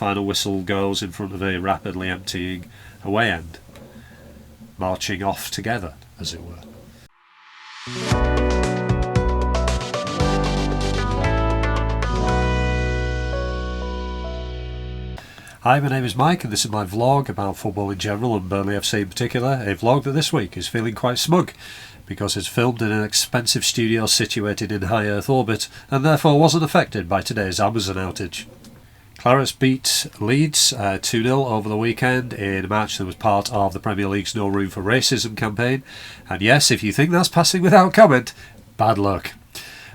final whistle goes in front of a rapidly emptying away end, marching off together, as it were. Hi, my name is Mike and this is my vlog about football in general and Burnley FC in particular, a vlog that this week is feeling quite smug because it's filmed in an expensive studio situated in high Earth orbit and therefore wasn't affected by today's Amazon outage. Clarets beat Leeds 2-0 over the weekend in a match that was part of the Premier League's No Room for Racism campaign, and yes, if you think that's passing without comment, bad luck.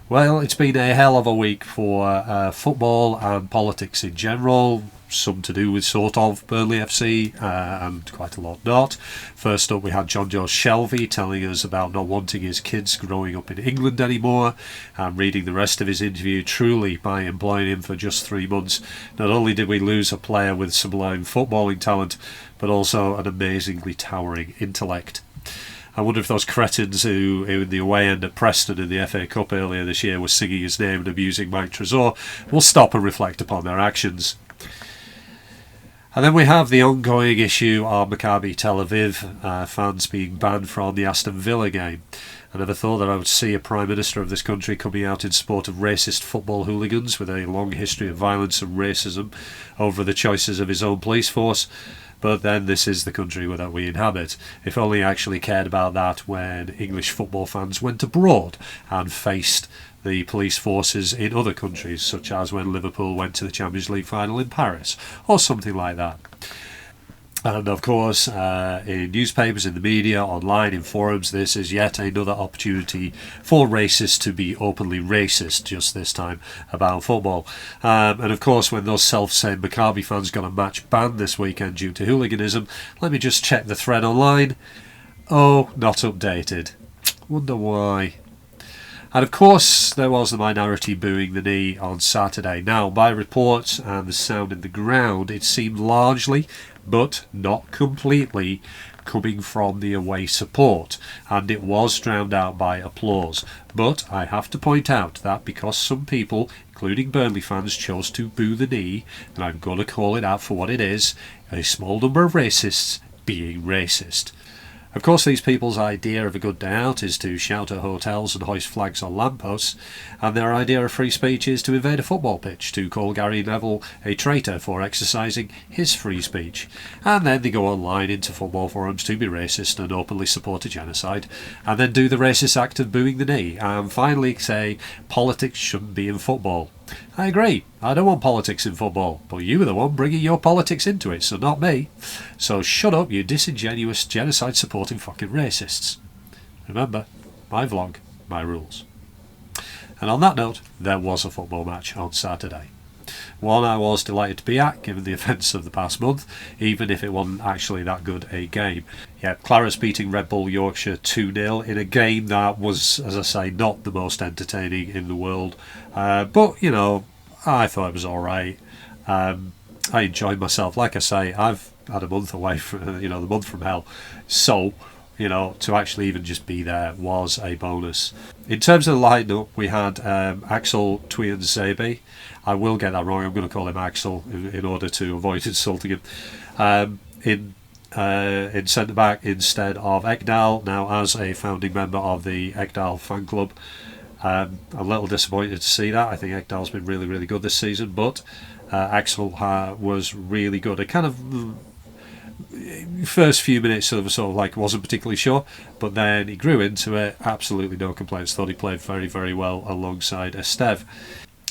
Well, it's been a hell of a week for football and politics in general. Some to do with sort of Burnley FC and quite a lot not. First up we had John Joe Shelvey telling us about not wanting his kids growing up in England anymore, and reading the rest of his interview, truly by employing him for just 3 months not only did we lose a player with sublime footballing talent but also an amazingly towering intellect. I wonder if those cretins who in the away end at Preston in the FA Cup earlier this year were singing his name and abusing Mike Trezor will stop and reflect upon their actions. And then we have the ongoing issue of Maccabi Tel Aviv fans being banned from the Aston Villa game. I never thought that I would see a Prime Minister of this country coming out in support of racist football hooligans with a long history of violence and racism over the choices of his own police force. But then this is the country that we inhabit. If only I actually cared about that when English football fans went abroad and faced the police forces in other countries, such as when Liverpool went to the Champions League final in Paris, or something like that. And of course, in newspapers, in the media, online, in forums, this is yet another opportunity for racists to be openly racist, just this time about football. And of course, when those self-same Maccabi fans got a match banned this weekend due to hooliganism, let me just check the thread online. Oh, not updated. Wonder why. And of course there was the minority booing the knee on Saturday. Now, by reports and the sound in the ground, it seemed largely, but not completely, coming from the away support, and it was drowned out by applause. But I have to point out that because some people, including Burnley fans, chose to boo the knee, and I'm going to call it out for what it is, a small number of racists being racist. Of course, these people's idea of a good day out is to shout at hotels and hoist flags on lampposts, and their idea of free speech is to invade a football pitch, to call Gary Neville a traitor for exercising his free speech. And then they go online into football forums to be racist and openly support a genocide, and then do the racist act of booing the knee, and finally say politics shouldn't be in football. I agree, I don't want politics in football, but you were the one bringing your politics into it, so not me. So shut up, you disingenuous, genocide-supporting fucking racists. Remember, my vlog, my rules. And on that note, there was a football match on Saturday. One I was delighted to be at, given the events of the past month, even if it wasn't actually that good a game. Yeah, Clarets beating Red Bull Yorkshire 2-0 in a game that was, as I say, not the most entertaining in the world. But, you know, I thought it was alright. I enjoyed myself. Like I say, I've had a month away from, the month from hell. So, to actually even just be there was a bonus. In terms of the lineup, we had Axel Tuanzebe. I will get that wrong. I'm going to call him Axel in order to avoid insulting him. In centre back instead of Ekdal, now as a founding member of the Ekdal fan club. I'm a little disappointed to see that. I think Ekdal's been really, really good this season, but Axel was really good. It kind of first few minutes sort of like wasn't particularly sure, but then he grew into it. Absolutely no complaints. Thought he played very, very well alongside Esteve.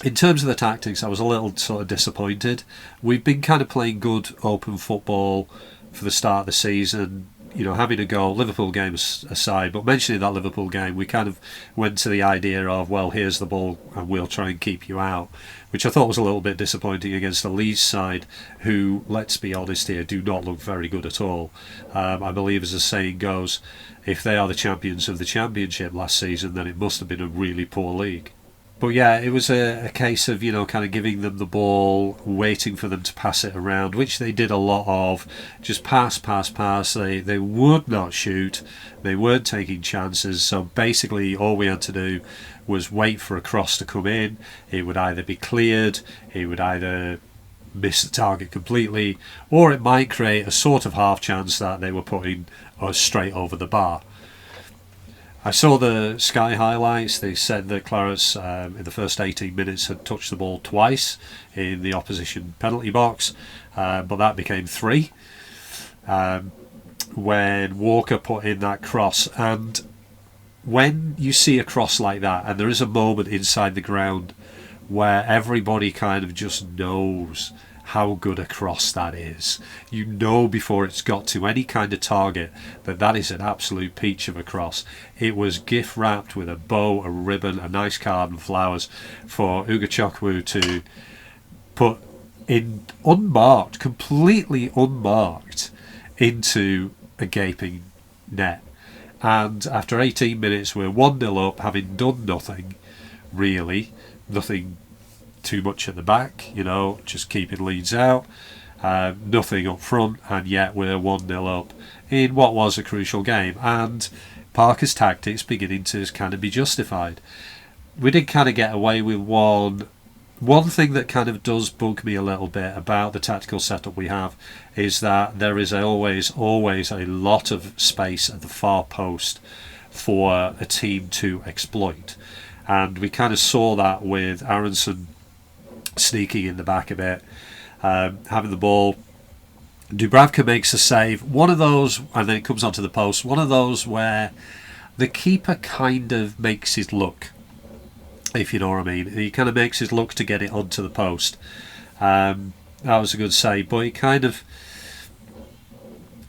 In terms of the tactics, I was a little sort of disappointed. We've been kind of playing good open football for the start of the season, having a go, Liverpool game aside, but mentioning that Liverpool game, we kind of went to the idea of, well, here's the ball and we'll try and keep you out, which I thought was a little bit disappointing against the Leeds side, who, let's be honest here, do not look very good at all. I believe, as the saying goes, if they are the champions of the championship last season, then it must have been a really poor league. But yeah, it was a case of, kind of giving them the ball, waiting for them to pass it around, which they did a lot of. Just pass. They would not shoot. They weren't taking chances. So basically all we had to do was wait for a cross to come in. It would either be cleared, it would either miss the target completely, or it might create a sort of half chance that they were putting us straight over the bar. I saw the Sky highlights. They said that Clarets in the first 18 minutes had touched the ball twice in the opposition penalty box, but that became 3 when Walker put in that cross. And when you see a cross like that, and there is a moment inside the ground where everybody kind of just knows how good a cross that is. You know before it's got to any kind of target that that is an absolute peach of a cross. It was gift wrapped with a bow, a ribbon, a nice card and flowers for Ugachukwu to put in unmarked, completely unmarked, into a gaping net. And after 18 minutes we're 1-0 up, having done nothing really, nothing too much at the back, just keeping Leeds out, nothing up front, and yet we're 1-0 up in what was a crucial game, and Parker's tactics beginning to kind of be justified. We did kind of get away with one thing that kind of does bug me a little bit about the tactical setup we have is that there is always a lot of space at the far post for a team to exploit, and we kind of saw that with Aronson sneaking in the back a bit, having the ball. Dubravka makes a save, one of those, and then it comes onto the post, one of those where the keeper kind of makes his look, if you know what I mean. He kind of makes his look to get it onto the post. That was a good save, but it kind of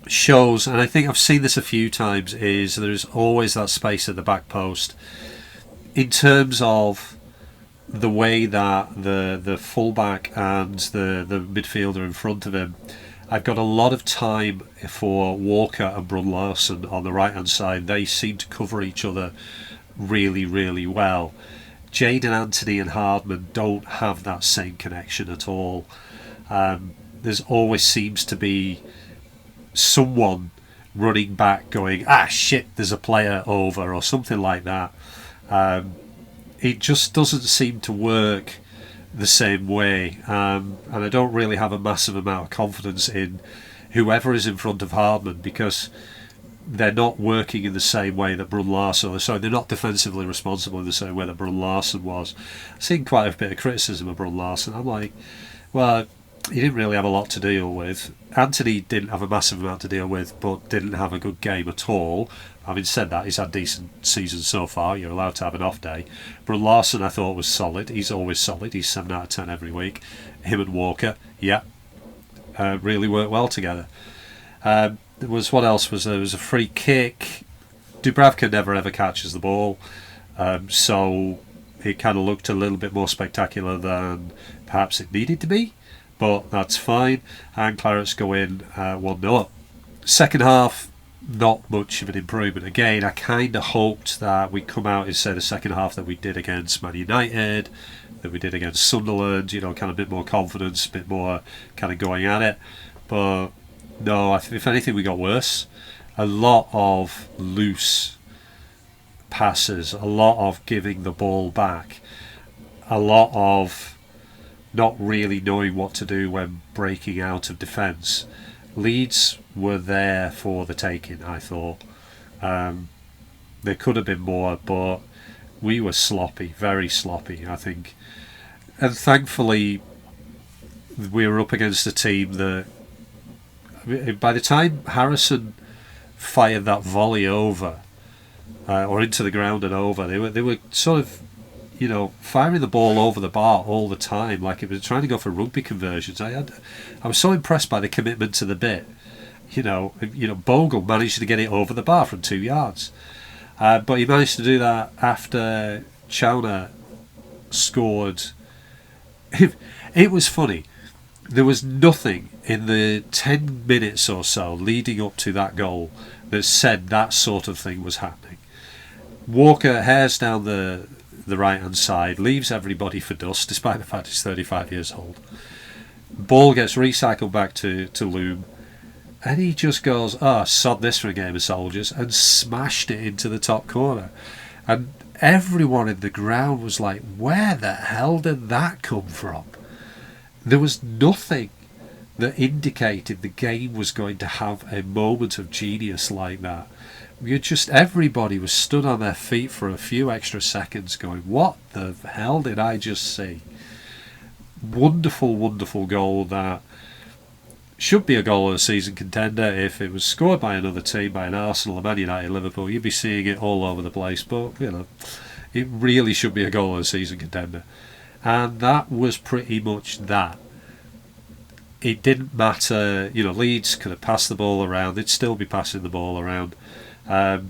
shows, and I think I've seen this a few times, is there's always that space at the back post in terms of the way that the fullback and the midfielder in front of him, I've got a lot of time for Walker and Brun Larsen on the right hand side. They seem to cover each other really, really well. Jaden Anthony and Hardman don't have that same connection at all. There's always seems to be someone running back going, shit, there's a player over, or something like that. It just doesn't seem to work the same way, and I don't really have a massive amount of confidence in whoever is in front of Hardman, because they're not working in the same way that Brun Larsen, so they're not defensively responsible in the same way that Brun Larsen was. I've seen quite a bit of criticism of Brun Larsen. I'm like, well, he didn't really have a lot to deal with. Anthony didn't have a massive amount to deal with, but didn't have a good game at all. Having said that, he's had decent seasons so far. You're allowed to have an off day. Brun Larsen, I thought, was solid. He's always solid. He's 7 out of 10 every week. Him and Walker, really worked well together. There was a free kick. Dubravka never ever catches the ball, so it kind of looked a little bit more spectacular than perhaps it needed to be, but that's fine. And Clarets go in 1-0 up. Second half, not much of an improvement. Again, I kind of hoped that we'd come out and say the second half that we did against Man United, that we did against Sunderland, kind of a bit more confidence, a bit more kind of going at it. But no, if anything, we got worse. A lot of loose passes, a lot of giving the ball back, a lot of not really knowing what to do when breaking out of defence. Leeds were there for the taking, I thought. There could have been more, but we were sloppy, very sloppy, I think. And thankfully, we were up against a team that, by the time Harrison fired that volley over, or into the ground and over, they were sort of, firing the ball over the bar all the time, like it was trying to go for rugby conversions. I was so impressed by the commitment to the bit. Bogle managed to get it over the bar from 2 yards, but he managed to do that after Chowner scored. It was funny. There was nothing in the 10 minutes or so leading up to that goal that said that sort of thing was happening. Walker hairs down the right hand side, leaves everybody for dust, despite the fact he's 35 years old. Ball gets recycled back to Loom, and he just goes, sod this for a game of soldiers, and smashed it into the top corner. And everyone in the ground was like, where the hell did that come from? There was nothing that indicated the game was going to have a moment of genius like that. Everybody was stood on their feet for a few extra seconds going, what the hell did I just see? Wonderful, wonderful goal that should be a goal of the season contender. If it was scored by another team, by an Arsenal, a Man United, Liverpool, you'd be seeing it all over the place. But, it really should be a goal of the season contender. And that was pretty much that. It didn't matter, Leeds could have passed the ball around, they'd still be passing the ball around. But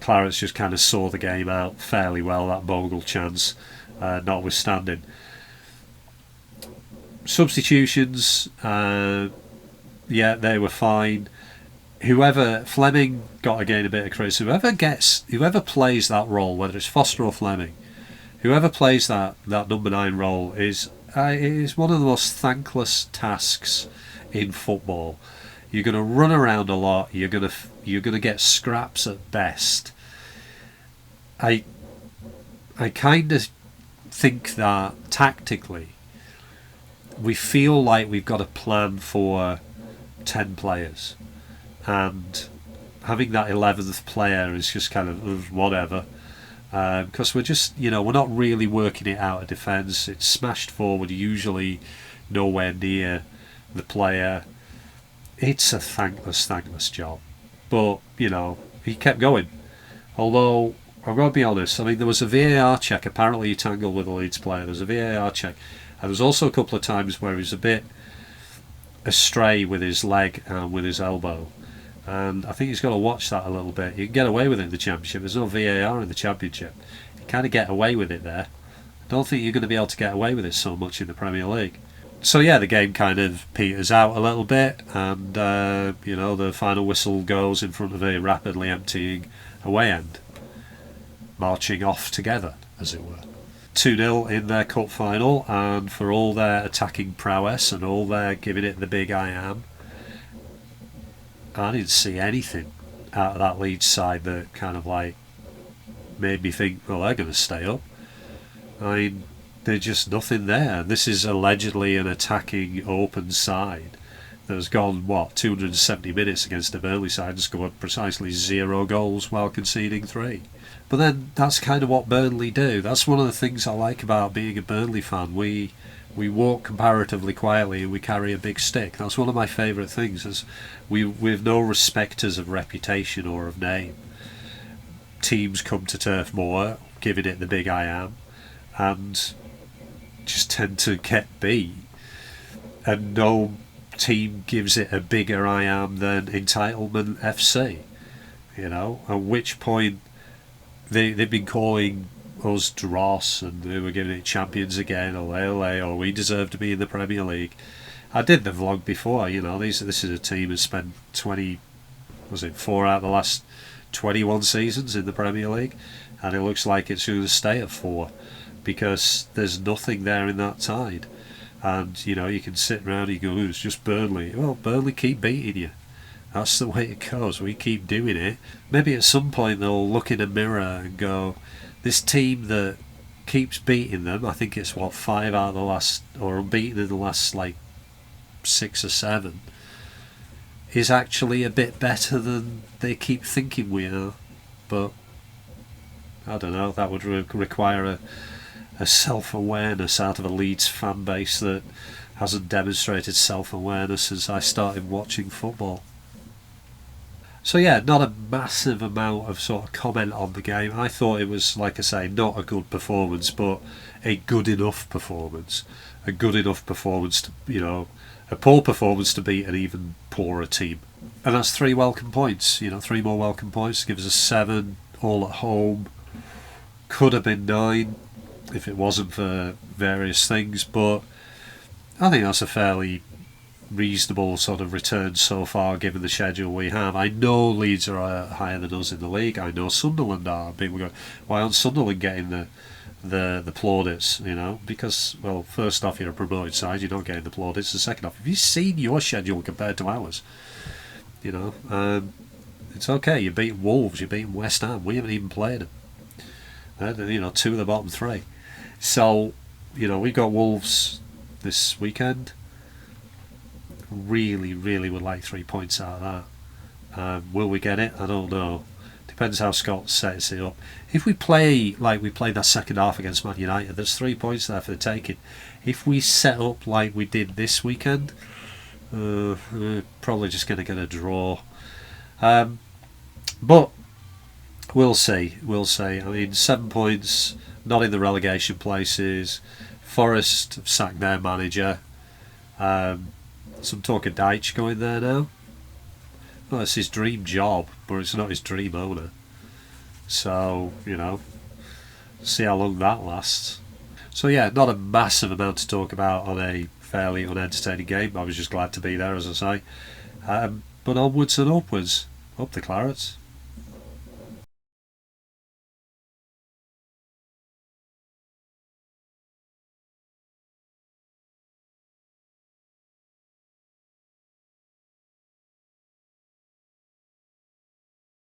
Clarence just kind of saw the game out fairly well, that Bogle chance notwithstanding. Substitutions, they were fine. Fleming got again a bit of criticism. Whoever plays that role, whether it's Foster or Fleming, whoever plays that number 9 role is one of the most thankless tasks in football. You're going to run around a lot. You're going to get scraps at best. I kind of think that tactically, we feel like we've got a plan for 10 players, and having that 11th player is just kind of whatever. Because we're just, we're not really working it out of defence. It's smashed forward, usually nowhere near the player. It's a thankless job. But, he kept going. Although, I've got to be honest, there was a VAR check. Apparently he tangled with a Leeds player. There was a VAR check. And there was also a couple of times where he was a bit astray with his leg and with his elbow. And I think he's got to watch that a little bit. You can get away with it in the Championship. There's no VAR in the Championship. You kind of get away with it there. I don't think you're going to be able to get away with it so much in the Premier League. So the game kind of peters out a little bit, and the final whistle goes in front of a rapidly emptying away end, marching off together, as it were. 2-0 in their cup final, and for all their attacking prowess and all their giving it the big I am, I didn't see anything out of that Leeds side that kind of made me think, well, they're going to stay up. There's just nothing there. This is allegedly an attacking open side that has gone 270 minutes against the Burnley side and scored precisely 0 goals while conceding 3. But then that's kind of what Burnley do. That's one of the things I like about being a Burnley fan. We walk comparatively quietly and we carry a big stick. That's one of my favourite things. Is we've no respecters of reputation or of name. Teams come to Turf Moor giving it the big I am, and just tend to get beat, and no team gives it a bigger I am than Entitlement FC. At which point they've been calling us dross, and they were giving it champions again, or we deserve to be in the Premier League. I did the vlog before, this is a team that spent 4 out of the last 21 seasons in the Premier League, and it looks like it's going to stay at 4. Because there's nothing there in that tide. And, you can sit around and you go, it's just Burnley. Well, Burnley keep beating you. That's the way it goes. We keep doing it. Maybe at some point they'll look in a mirror and go, this team that keeps beating them, I think it's 5 out of the last, or unbeaten in the last 6 or 7, is actually a bit better than they keep thinking we are. But I don't know, that would require a self-awareness out of a Leeds fan base that hasn't demonstrated self-awareness since I started watching football. So not a massive amount of sort of comment on the game. I thought it was, like I say, not a good performance, but a good enough performance. A good enough performance to, a poor performance to beat an even poorer team. And that's 3 welcome points, 3 more welcome points, gives us 7, all at home. Could have been 9 if it wasn't for various things, but I think that's a fairly reasonable sort of return so far given the schedule we have. I know Leeds are higher than us in the league. I know Sunderland are. People go, why aren't Sunderland getting the plaudits? Because, well, first off, you're a promoted side, you're not getting the plaudits, and second off, have you seen your schedule compared to ours? It's okay, you're beating Wolves, you're beating West Ham, we haven't even played them. 2 of the bottom 3. So, we've got Wolves this weekend. Really, really would like 3 points out of that. Will we get it? I don't know. Depends how Scott sets it up. If we play like we played that second half against Man United, there's 3 points there for the taking. If we set up like we did this weekend, we're probably just going to get a draw. But we'll see. We'll see. I mean, 7 points, not in the relegation places. Forest have sacked their manager. Some talk of Deitch going there now. Well, it's his dream job, but it's not his dream owner. So, see how long that lasts. So yeah, not a massive amount to talk about on a fairly unentertaining game. I was just glad to be there, as I say. But onwards and upwards. Up the Clarets.